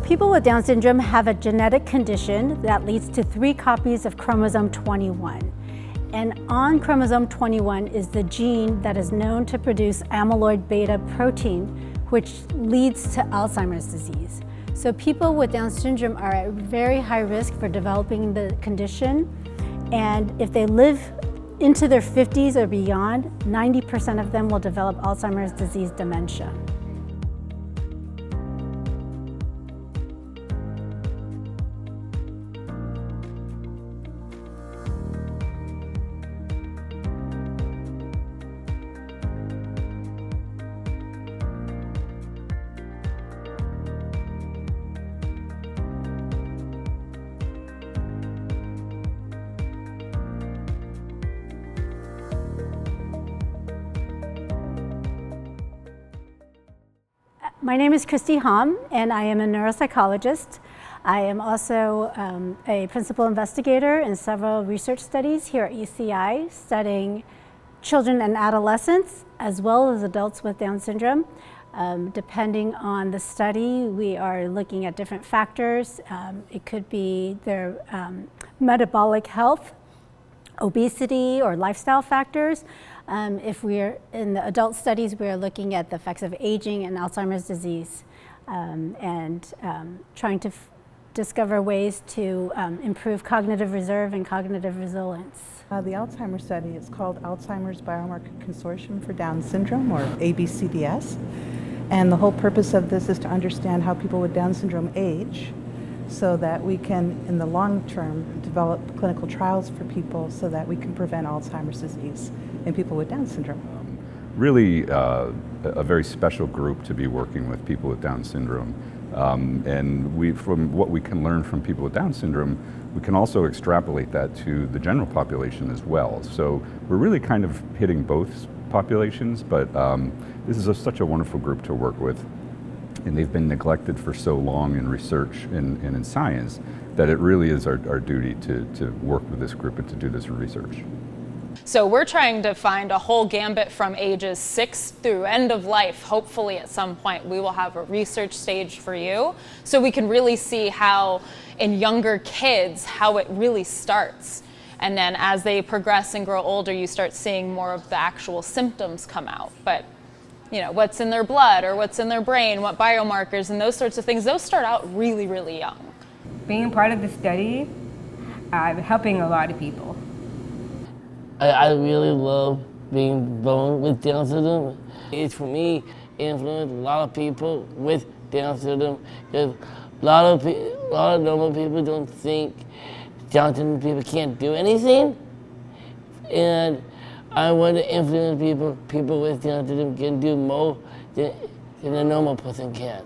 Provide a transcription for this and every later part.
People with Down syndrome have a genetic condition that leads to 3 copies of chromosome 21. And on chromosome 21 is the gene that is known to produce amyloid beta protein, which leads to Alzheimer's disease. So people with Down syndrome are at very high risk for developing the condition. And if they live into their 50s or beyond, 90% of them will develop Alzheimer's disease dementia. My name is Christy Hom, and I am a neuropsychologist. I am also a principal investigator in several research studies here at UCI, studying children and adolescents, as well as adults with Down syndrome. Depending on the study, we are looking at different factors. It could be their metabolic health, obesity, or lifestyle factors. If we're in the adult studies, we're looking at the effects of aging and Alzheimer's disease, and trying to discover ways to improve cognitive reserve and cognitive resilience. The Alzheimer's study is called Alzheimer's Biomarker Consortium for Down Syndrome, or ABCDS. And the whole purpose of this is to understand how people with Down syndrome age, so that we can, in the long term, develop clinical trials for people so that we can prevent Alzheimer's disease in people with Down syndrome. Really a very special group to be working with people with Down syndrome. And from what we can learn from people with Down syndrome, we can also extrapolate that to the general population as well. So we're really kind of hitting both populations, but this is such a wonderful group to work with. And they've been neglected for so long in research and in science that it really is our duty to work with this group and to do this research. So we're trying to find a whole gambit from ages 6 through end of life. Hopefully at some point we will have a research stage for you, so we can really see how in younger kids, how it really starts. And then as they progress and grow older, you start seeing more of the actual symptoms come out. But you know, what's in their blood or what's in their brain, what biomarkers and those sorts of things, those start out really, really young. Being part of the study, I'm helping a lot of people. I really love being born with Down syndrome. It's, for me, influenced a lot of people with Down syndrome, because a lot of normal people don't think Down syndrome people can't do anything. And I want to influence people with Down syndrome can do more than a normal person can.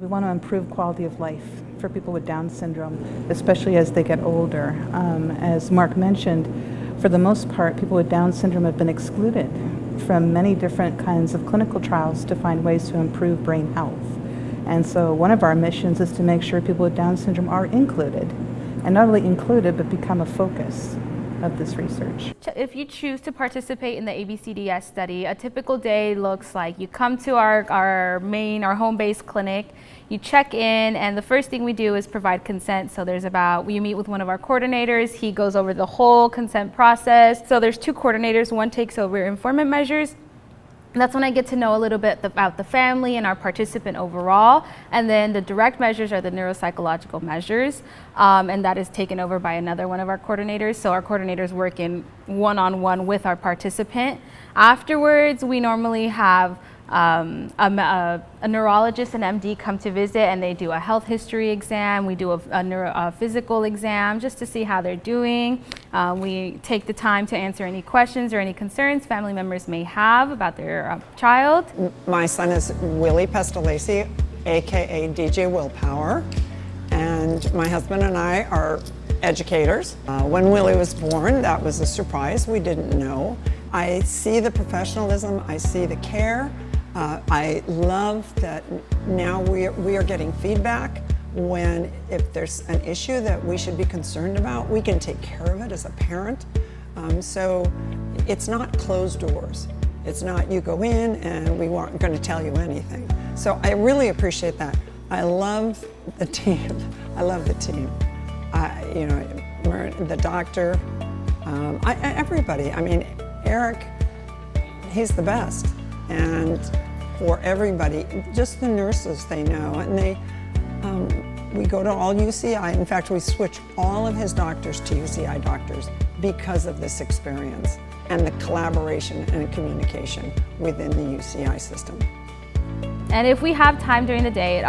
We want to improve quality of life for people with Down syndrome, especially as they get older. As Mark mentioned, for the most part, people with Down syndrome have been excluded from many different kinds of clinical trials to find ways to improve brain health. And so one of our missions is to make sure people with Down syndrome are included, and not only included, but become a focus of this research. If you choose to participate in the ABCDS study, a typical day looks like you come to our home-based clinic, you check in, and the first thing we do is provide consent. So you meet with one of our coordinators, he goes over the whole consent process. So there's 2 coordinators, one takes over informant measures. That's when I get to know a little bit about the family and our participant overall. And then the direct measures are the neuropsychological measures, and that is taken over by another one of our coordinators. So our coordinators work in one-on-one with our participant. Afterwards, we normally have a neurologist and MD come to visit, and they do a health history exam. We do a physical exam just to see how they're doing. We take the time to answer any questions or any concerns family members may have about their child. My son is Willie Pestalacci, aka DJ Willpower, and my husband and I are educators. When Willie was born, that was a surprise. We didn't know. I see the professionalism, I see the care. I love that now we are getting feedback if there's an issue that we should be concerned about, we can take care of it as a parent. So it's not closed doors. It's not you go in and we weren't going to tell you anything. So I really appreciate that. I love The team, I love the team. The doctor, everybody. I mean, Eric, he's the best. And for everybody, just the nurses they know. And we go to all UCI. In fact, we switch all of his doctors to UCI doctors because of this experience and the collaboration and communication within the UCI system. And if we have time during the day,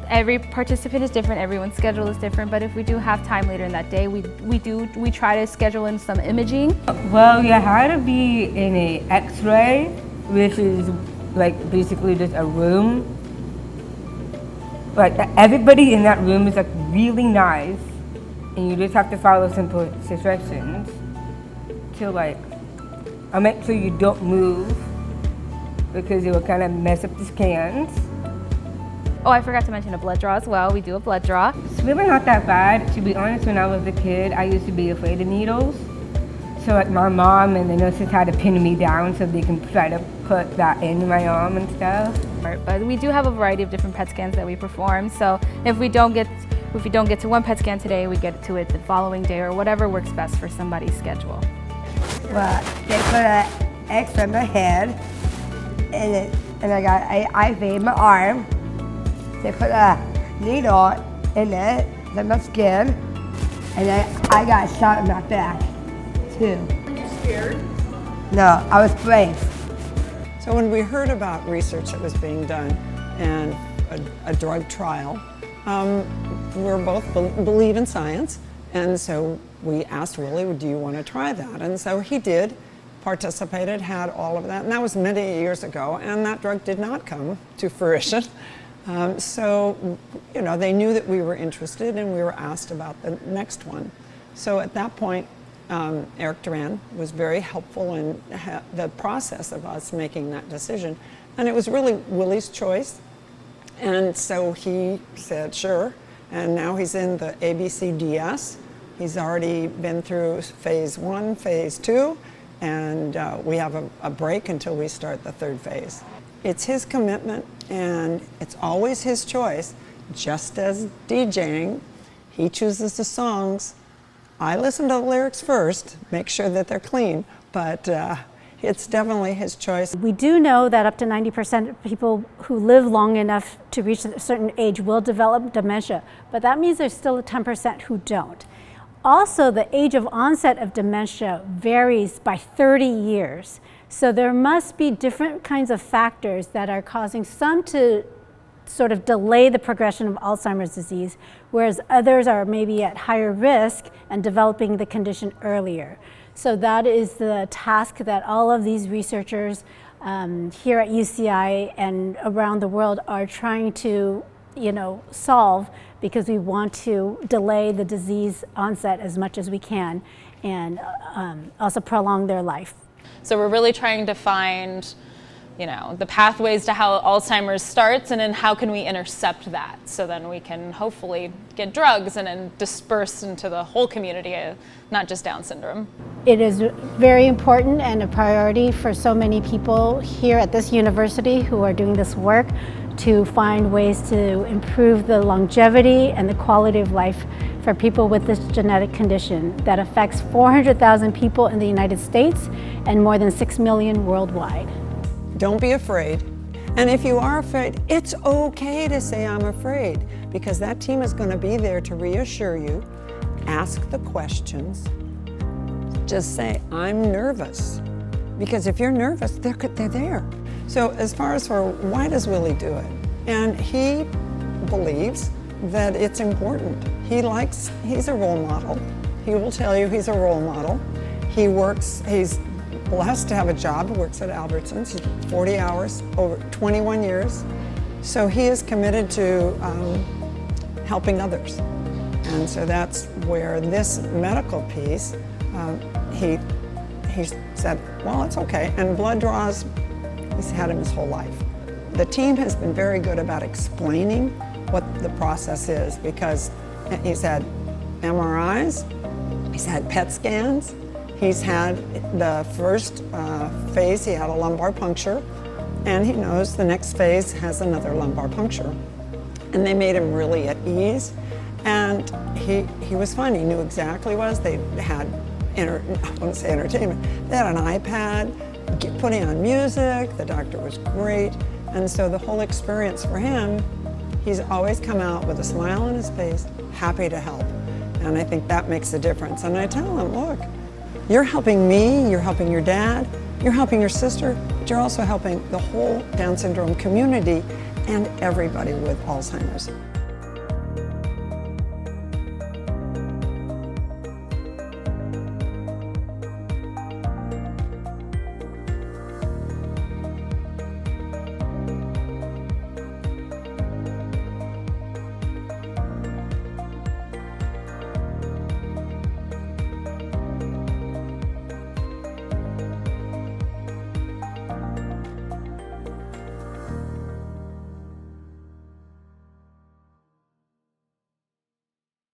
every participant is different, everyone's schedule is different, but if we do have time later in that day, we try to schedule in some imaging. Well, you had to be in a X-ray, which is like basically just a room. But everybody in that room is like really nice, and you just have to follow simple instructions to make sure you don't move, because it will kind of mess up the scans. Oh, I forgot to mention a blood draw as well. We do a blood draw. It's really not that bad. To be honest, when I was a kid, I used to be afraid of needles. So like my mom and the nurses had to pin me down so they can try to put that in my arm and stuff. But we do have a variety of different PET scans that we perform. So if we don't get to one PET scan today, we get to it the following day or whatever works best for somebody's schedule. Well, they put an X on my head, and I got an IV in my arm. They put a needle in it, in my skin, and then I got a shot in my back, too. Were you scared? No, I was brave. So when we heard about research that was being done and a drug trial, we both believe in science, and so we asked Willie, do you want to try that? And so he did, participated, had all of that, and that was many years ago, and that drug did not come to fruition. So, they knew that we were interested, and we were asked about the next one. So at that point, Eric Duran was very helpful in the process of us making that decision. And it was really Willie's choice. And so he said, sure. And now he's in the ABCDS. He's already been through phase 1, phase 2, and we have a break until we start the third phase. It's his commitment, and it's always his choice. Just as DJing, he chooses the songs. I listen to the lyrics first, make sure that they're clean, but it's definitely his choice. We do know that up to 90% of people who live long enough to reach a certain age will develop dementia, but that means there's still a 10% who don't. Also, the age of onset of dementia varies by 30 years. So there must be different kinds of factors that are causing some to sort of delay the progression of Alzheimer's disease, whereas others are maybe at higher risk and developing the condition earlier. So that is the task that all of these researchers here at UCI and around the world are trying to solve, because we want to delay the disease onset as much as we can and also prolong their life. So we're really trying to find, the pathways to how Alzheimer's starts, and then how can we intercept that, so then we can hopefully get drugs and then disperse into the whole community, not just Down syndrome. It is very important and a priority for so many people here at this university who are doing this work to find ways to improve the longevity and the quality of life for people with this genetic condition that affects 400,000 people in the United States and more than 6 million worldwide. Don't be afraid. And if you are afraid, it's okay to say I'm afraid, because that team is going to be there to reassure you. Ask the questions. Just say, I'm nervous. Because if you're nervous, they're there. So as far as for why does Willie do it? And he believes that it's important. He's a role model. He will tell you he's a role model. He's blessed to have a job, works at Albertsons, 40 hours, over 21 years. So he is committed to helping others. And so that's where this medical piece, he said, well, it's okay. And blood draws, he's had him his whole life. The team has been very good about explaining what the process is, because he's had MRIs, he's had PET scans, he's had the first phase, he had a lumbar puncture, and he knows the next phase has another lumbar puncture. and they made him really at ease. And he was fun. He knew exactly what it was. They had, I wouldn't say entertainment, they had an iPad, putting on music, the doctor was great. And so the whole experience for him, he's always come out with a smile on his face, happy to help. And I think that makes a difference. And I tell him, look, you're helping me, you're helping your dad, you're helping your sister, but you're also helping the whole Down syndrome community and everybody with Alzheimer's.